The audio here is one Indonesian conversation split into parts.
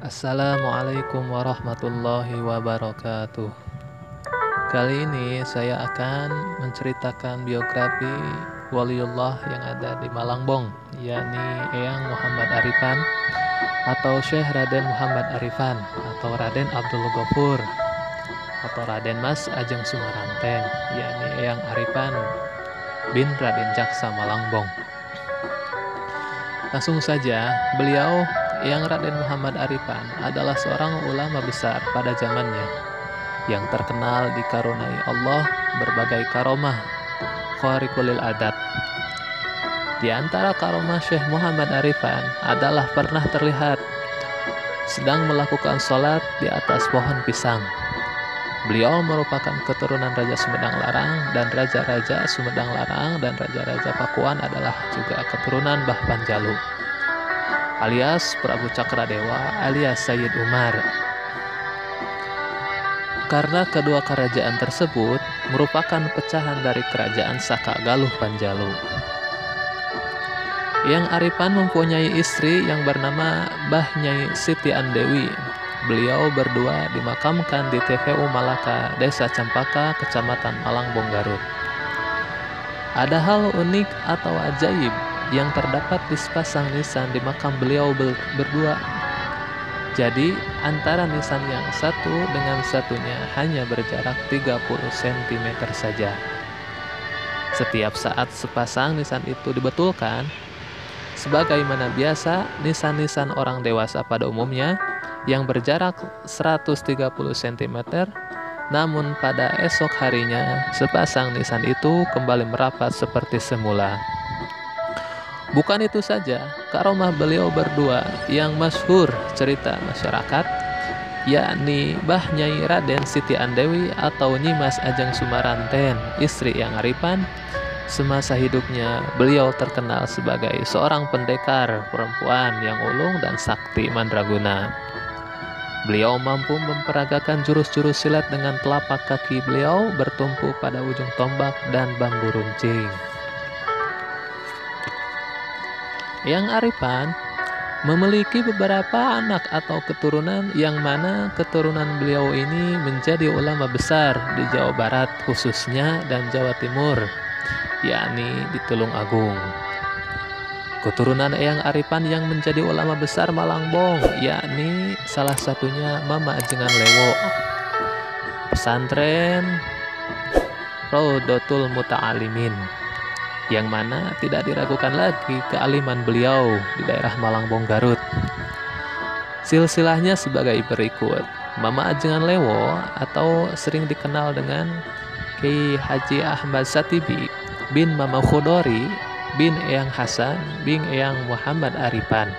Assalamualaikum warahmatullahi wabarakatuh. Kali ini saya akan menceritakan biografi waliullah yang ada di Malangbong, yakni Eyang Muhammad Arifan atau Syekh Raden Muhammad Arifan atau Raden Abdul Ghafur atau Raden Mas Ajeng Sumaranten, yakni Eyang Arifan bin Raden Jaksa Malangbong. Langsung saja, beliau yang Raden Muhammad Arifan adalah seorang ulama besar pada zamannya yang terkenal dikaruniai Allah berbagai karomah khariqul adat. Di antara karomah Syekh Muhammad Arifan adalah pernah terlihat sedang melakukan sholat di atas pohon pisang. Beliau merupakan keturunan Raja Sumedang Larang, dan Raja-Raja Sumedang Larang dan Raja-Raja Pakuan adalah juga keturunan Mbah Panjalu alias Prabu Cakradewa alias Sayyid Umar. Karena kedua kerajaan tersebut merupakan pecahan dari kerajaan Saka Galuh Panjalu. Eyang Arifan mempunyai istri yang bernama Mbah Nyai Siti Andewi. Beliau berdua dimakamkan di TPU Malaka, Desa Campaka, Kecamatan Malangbong, Garut. Ada hal unik atau ajaib yang terdapat di sepasang nisan di makam beliau berdua. Jadi antara nisan yang satu dengan satunya hanya berjarak 30 cm saja. Setiap saat sepasang nisan itu dibetulkan, sebagaimana biasa nisan-nisan orang dewasa pada umumnya yang berjarak 130 cm, namun pada esok harinya sepasang nisan itu kembali merapat seperti semula. Bukan itu saja, karomah beliau berdua yang masyhur cerita masyarakat, yakni Mbah Nyai Raden Siti Andewi atau Nyi Mas Ajeng Sumaranten, istri Eyang Arifan. Semasa hidupnya beliau terkenal sebagai seorang pendekar perempuan yang ulung dan sakti mandraguna. Beliau mampu memperagakan jurus-jurus silat dengan telapak kaki beliau bertumpu pada ujung tombak dan bambu runcing. Eyang Arifan memiliki beberapa anak atau keturunan yang mana keturunan beliau ini menjadi ulama besar di Jawa Barat khususnya dan Jawa Timur, yakni di Tulung Agung. Keturunan Eyang Arifan yang menjadi ulama besar Malangbong, yakni salah satunya Mama Ajengan Lewo, pesantren Raudhatul Muta'alimin, yang mana tidak diragukan lagi kealiman beliau di daerah Malangbong, Garut. Silsilahnya sebagai berikut. Mama Ajengan Lewo atau sering dikenal dengan Kiai Haji Ahmad Satibi bin Mama Khudori bin Eyang Hasan bin Eyang Muhammad Arifan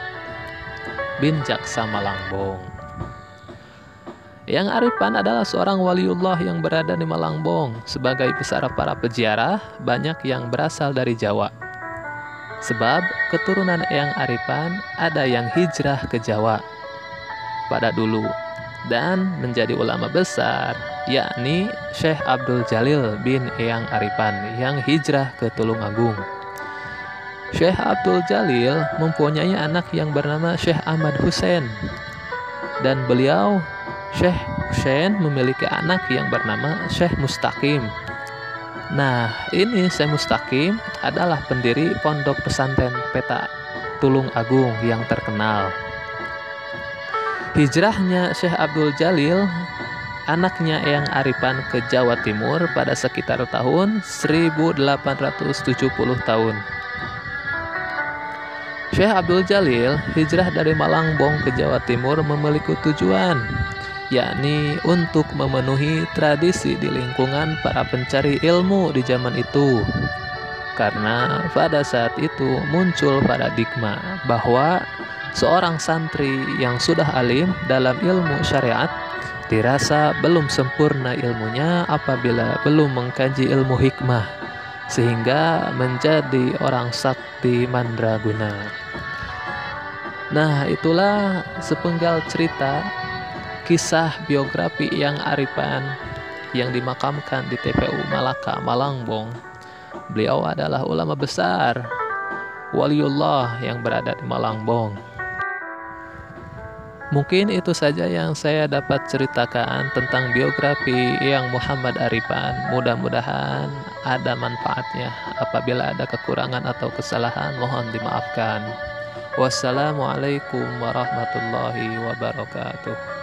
bin Jaksa Malangbong. Eyang Arifan adalah seorang waliullah yang berada di Malangbong. Sebagai pesara para peziarah, banyak yang berasal dari Jawa. Sebab keturunan Eyang Arifan ada yang hijrah ke Jawa pada dulu dan menjadi ulama besar, yakni Syekh Abdul Jalil bin Eyang Arifan yang hijrah ke Tulung Agung. Syekh Abdul Jalil mempunyai anak yang bernama Syekh Ahmad Hussein, dan beliau Syekh Hussein memiliki anak yang bernama Syekh Mustaqim. Nah, ini Syekh Mustaqim adalah pendiri pondok pesantren Peta Tulung Agung yang terkenal. Hijrahnya Syekh Abdul Jalil, anaknya Eyang Arifan, ke Jawa Timur pada sekitar tahun 1870 tahun. Syekh Abdul Jalil hijrah dari Malangbong ke Jawa Timur memiliki tujuan, yakni untuk memenuhi tradisi di lingkungan para pencari ilmu di zaman itu. Karena pada saat itu muncul paradigma bahwa seorang santri yang sudah alim dalam ilmu syariat dirasa belum sempurna ilmunya apabila belum mengkaji ilmu hikmah, sehingga menjadi orang sakti mandraguna. Nah, itulah sepenggal cerita kisah biografi Eyang Arifan yang dimakamkan di TPU Malaka, Malangbong. Beliau adalah ulama besar, waliullah yang berada di Malangbong. Mungkin itu saja yang saya dapat ceritakan tentang biografi yang Muhammad Arifan. Mudah-mudahan ada manfaatnya. Apabila ada kekurangan atau kesalahan, mohon dimaafkan. Wassalamualaikum warahmatullahi wabarakatuh.